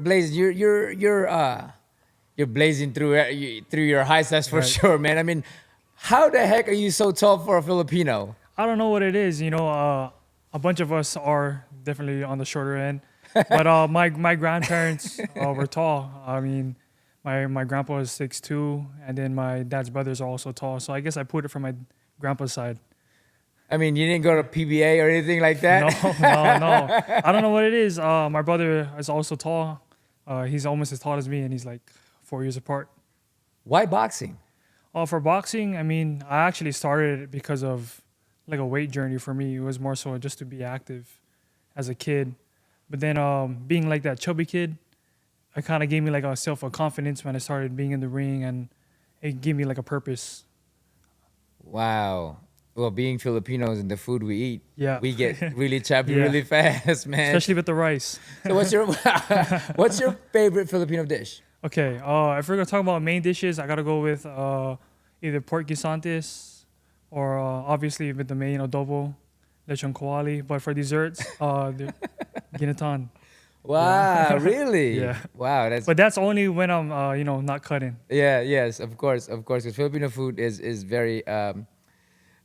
Blaze, you're blazing through your heights. That's for Right. sure, man. I mean, how the heck are you so tall for a Filipino? I don't know what it is. A bunch of us are definitely on the shorter end, but my grandparents were tall. I mean, my grandpa is 6'2", and then my dad's brothers are also tall. So I guess I put it from my grandpa's side. I mean, you didn't go to PBA or anything like that. No, no. I don't know what it is. My brother is also tall. He's almost as tall as me, and he's like 4 years apart. Why boxing? For boxing, I mean, I actually started it because of like a weight journey for me. It was more so just to be active as a kid. But then being like that chubby kid, it kind of gave me like a confidence when I started being in the ring, and it gave me like a purpose. Wow. Well, being Filipinos and the food we eat, Yeah. we get really chubby Yeah. really fast, man. Especially with the rice. So what's your favorite Filipino dish? Okay, if we're gonna talk about main dishes, I gotta go with either pork guisantes or obviously with the main adobo, lechon kawali. But for desserts, the ginatan. Wow, really? Yeah. Wow, that's But that's only when I'm not cutting. yeah, yes, of course, because Filipino food is very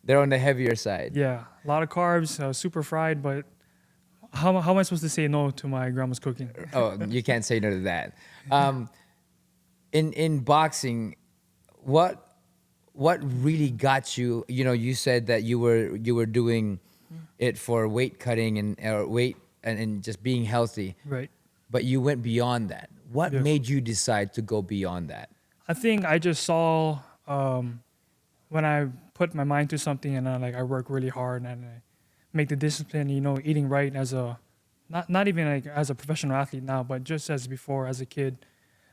they're on the heavier side. Yeah, a lot of carbs, super fried. But how am I supposed to say no to my grandma's cooking? Oh, you can't say no to that. In boxing, what really got you? You know, you said that you were doing it for weight cutting and weight and just being healthy, Right. but you went beyond that. What Yes. made you decide to go beyond that? I think I just saw when I put my mind to something and I work really hard and I make the discipline, eating right as a not even like as a professional athlete now, but just as before as a kid,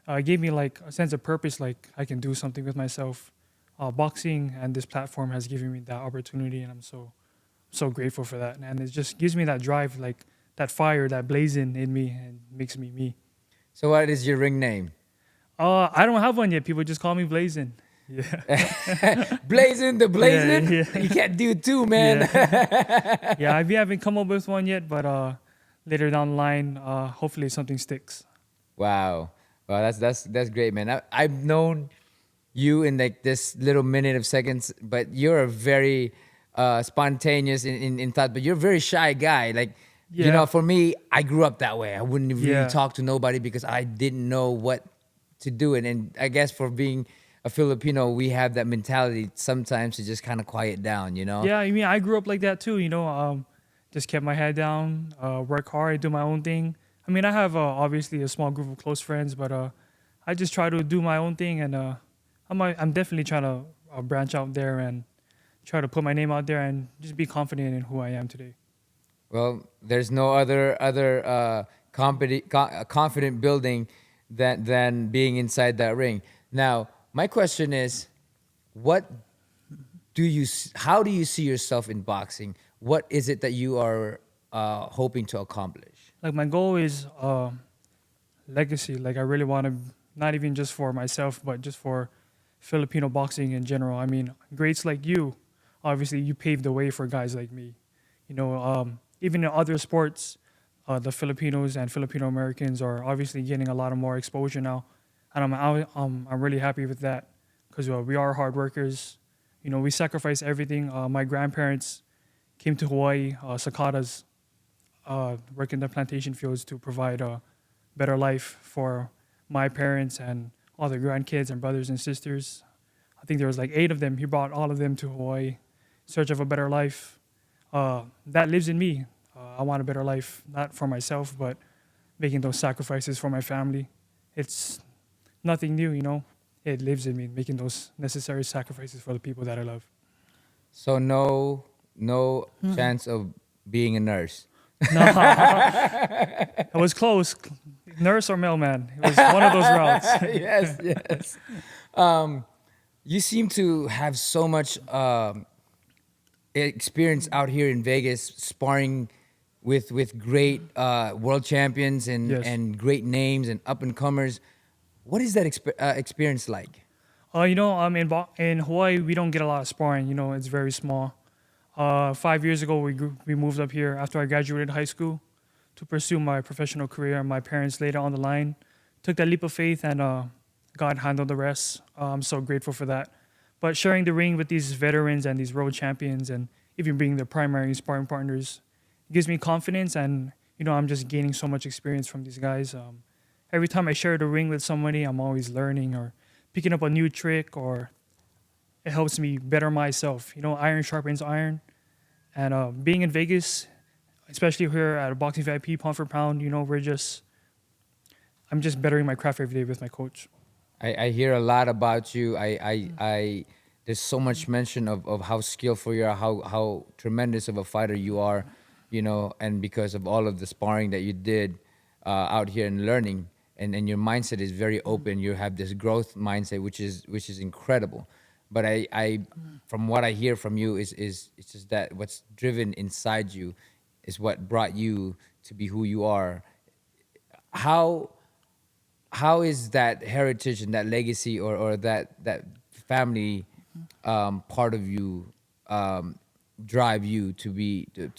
it gave me like a sense of purpose. Like I can do something with myself. Boxing and this platform has given me that opportunity, and I'm so grateful for that. And it just gives me that drive, like that fire, that blazing in me, and makes me me. So, what is your ring name? I don't have one yet. People just call me Blazing. Yeah. Blazing the Blazing. Yeah, yeah. You can't do two, man. Yeah, I haven't come up with one yet, but later down the line, hopefully something sticks. Wow. Wow, that's great, man. I've known you in like this little minute of seconds, but you're a very spontaneous in thought, but you're a very shy guy. Like, you Yeah. know, for me, I grew up that way. I wouldn't really Yeah. talk to nobody because I didn't know what to do. And I guess for being a Filipino, we have that mentality sometimes to just kind of quiet down, you know? Yeah, I mean, I grew up like that too. Just kept my head down, work hard, do my own thing. I mean, I have obviously a small group of close friends, but I just try to do my own thing, and I'm definitely trying to branch out there and try to put my name out there and just be confident in who I am today. Well, there's no other confident building than being inside that ring. Now, my question is, how do you see yourself in boxing? What is it that you are hoping to accomplish? Like my goal is legacy. Like I really want to, not even just for myself, but just for Filipino boxing in general. I mean, greats like you, obviously you paved the way for guys like me. Even in other sports, the Filipinos and Filipino Americans are obviously getting a lot of more exposure now, and I'm really happy with that because we are hard workers. We sacrifice everything. My grandparents came to Hawaii, cicadas, work in the plantation fields to provide a better life for my parents and all their grandkids and brothers and sisters. I think there was like 8 of them. He brought all of them to Hawaii in search of a better life. That lives in me. I want a better life, not for myself, but making those sacrifices for my family. It's nothing new. It lives in me, making those necessary sacrifices for the people that I love. So no chance of being a nurse. No, it was close. Nurse or mailman. It was one of those routes. Yes, yes. You seem to have so much experience out here in Vegas, sparring with great world champions and Yes. and great names and up and comers. What is that experience like? In Hawaii, we don't get a lot of sparring. It's very small. 5 years ago, we moved up here after I graduated high school to pursue my professional career. My parents later on the line took that leap of faith, and God handled the rest. I'm so grateful for that. But sharing the ring with these veterans and these world champions, and even being their primary sparring partners, gives me confidence. And I'm just gaining so much experience from these guys. Every time I share the ring with somebody, I'm always learning or picking up a new trick, or it helps me better myself. Iron sharpens iron. And being in Vegas, especially here at a Boxing VIP, pound for pound, I'm just bettering my craft every day with my coach. I hear a lot about you. There's so much mention of how skillful you are, how tremendous of a fighter you are, and because of all of the sparring that you did out here and learning, and your mindset is very open. You have this growth mindset, which is incredible. But I from what I hear from you is it's just that what's driven inside you is what brought you to be who you are. How is that heritage and that legacy or that family part of you drive you to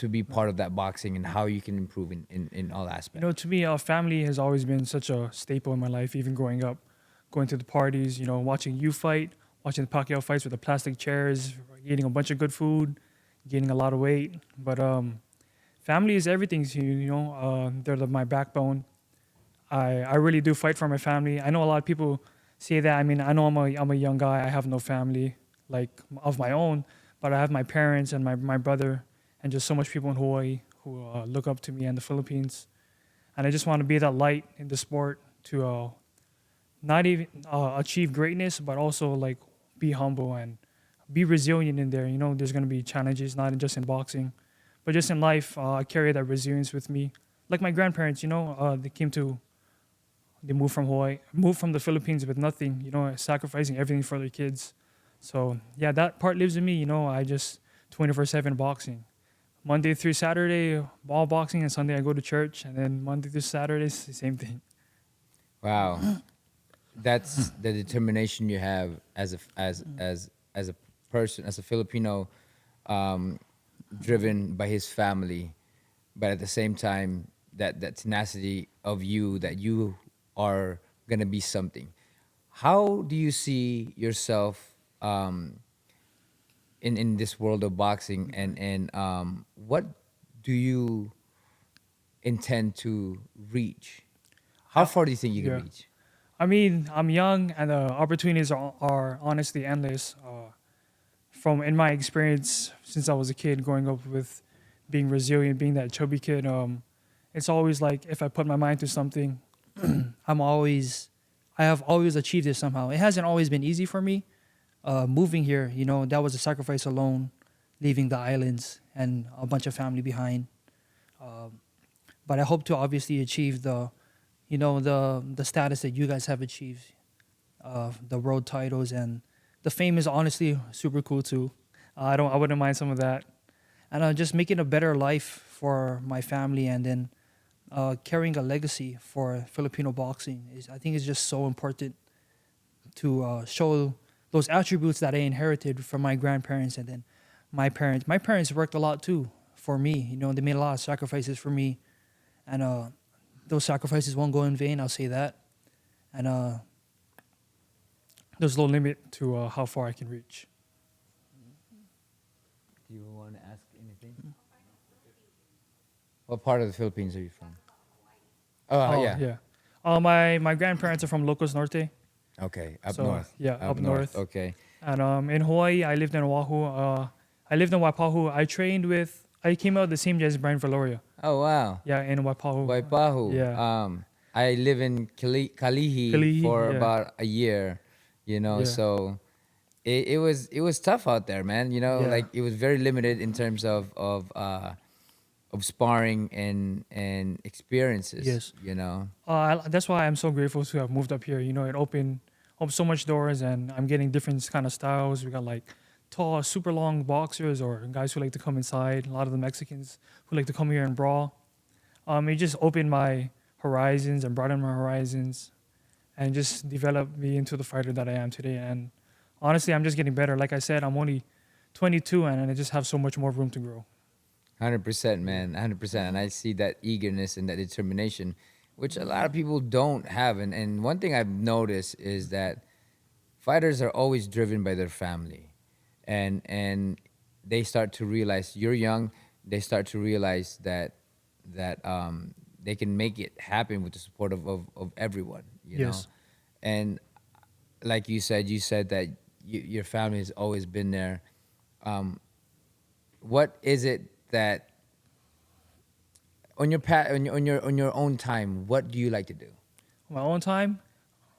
be part of that boxing, and how you can improve in all aspects? To me, family has always been such a staple in my life, even growing up, going to the parties, watching you fight, watching the Pacquiao fights with the plastic chairs, eating a bunch of good food, gaining a lot of weight. But family is everything to you, they're my backbone. I really do fight for my family. I know a lot of people say that. I mean, I know I'm a young guy. I have no family like of my own, but I have my parents and my brother and just so much people in Hawaii who look up to me and the Philippines. And I just want to be that light in the sport to not even achieve greatness, but also like be humble and be resilient in there. There's going to be challenges, not just in boxing, but just in life. I carry that resilience with me. Like my grandparents, they moved from Hawaii, moved from the Philippines with nothing, sacrificing everything for their kids. So yeah, that part lives in me. I just 24/7 boxing. Monday through Saturday, ball boxing, and Sunday I go to church, and then Monday through Saturday, it's the same thing. Wow, that's the determination you have as a person, as a Filipino, driven by his family, but at the same time that tenacity of you, that you are gonna be something. How do you see yourself in this world of boxing, and what do you intend to reach? How far do you think you can Yeah. reach? I mean, I'm young, and the opportunities are honestly endless. From in my experience since I was a kid, growing up with being resilient, being that chubby kid, it's always like if I put my mind to something, I have always achieved it somehow. It hasn't always been easy for me. Moving here, that was a sacrifice alone, leaving the islands and a bunch of family behind. But I hope to obviously achieve the status that you guys have achieved, the world titles, and the fame is honestly super cool too. I wouldn't mind some of that, and just making a better life for my family, and then carrying a legacy for Filipino boxing I think is just so important to show those attributes that I inherited from my grandparents and then my parents. My parents worked a lot too for me. They made a lot of sacrifices for me, and those sacrifices won't go in vain. I'll say that, and there's no limit to how far I can reach. Do you want to ask anything? What part of the Philippines are you from? Oh, yeah. Yeah. My grandparents are from Locos Norte. Okay, up So, north. yeah, up north. Okay. And in Hawaii, I lived in Oahu. I lived in Waipahu. I came out the same day as Brian Valoria. Oh, wow. Yeah, in Waipahu. Waipahu. Yeah. I live in Kalihi Kalihi, for yeah. about a year, Yeah. so it was tough out there, man. Yeah. Like it was very limited in terms of sparring and experiences. Yes. That's why I'm so grateful to have moved up here. It opened up so much doors, and I'm getting different kind of styles. We got like tall, super long boxers, or guys who like to come inside. A lot of the Mexicans who like to come here and brawl. It just opened my horizons and broadened my horizons, and just developed me into the fighter that I am today. And honestly, I'm just getting better. Like I said, I'm only 22, and I just have so much more room to grow. 100%, man. 100%. And I see that eagerness and that determination, which a lot of people don't have. And one thing I've noticed is that fighters are always driven by their family. And they start to realize you're young, they start to realize that they can make it happen with the support of everyone, you know? Yes. And like you said that your family has always been there. Um, what is it that on your own time, what do you like to do? My own time,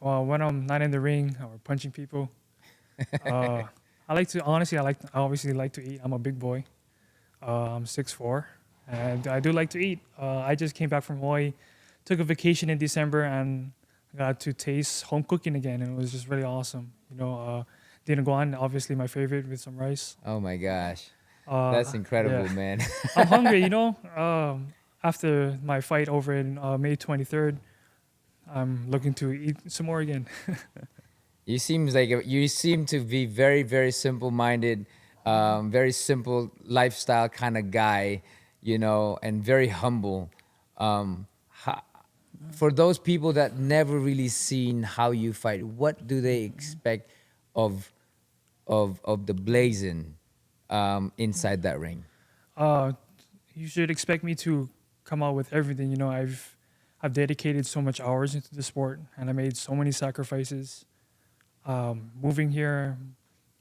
well, when I'm not in the ring or punching people, uh, I like to honestly. I obviously like to eat. I'm a big boy. I'm 6'4", and I do like to eat. I just came back from Hawaii, took a vacation in December, and got to taste home cooking again, and it was just really awesome. Dinaguan, obviously my favorite with some rice. Oh my gosh, that's Yeah, incredible, man. I'm hungry. After my fight over in May 23rd, I'm looking to eat some more again. You seem to be very very simple minded, very simple lifestyle kind of guy, you know, and very humble. How, for those people that never really seen how you fight, what do they expect of of the Blazing inside that ring? Uh, you should expect me to come out with everything. I've dedicated so much hours into the sport, and I made so many sacrifices. Moving here,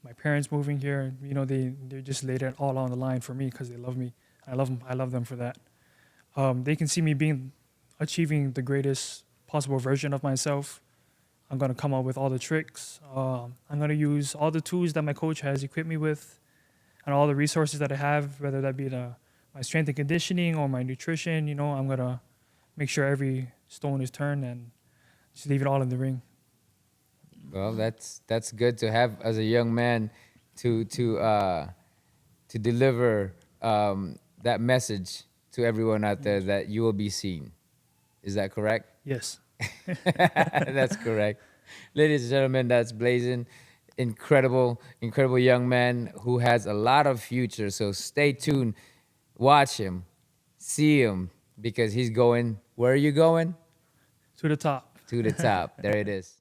my parents moving here, they just laid it all on the line for me because they love me. I love them. I love them for that. They can see me achieving the greatest possible version of myself. I'm gonna come up with all the tricks. I'm gonna use all the tools that my coach has equipped me with, and all the resources that I have, whether that be my strength and conditioning or my nutrition. I'm gonna make sure every stone is turned and just leave it all in the ring. Well, that's good to have as a young man to deliver that message to everyone out there that you will be seen. Is that correct? Yes. That's correct. Ladies and gentlemen, that's Blazing. Incredible, incredible young man who has a lot of future. So stay tuned. Watch him. See him because he's going. Where are you going? To the top. To the top. There it is.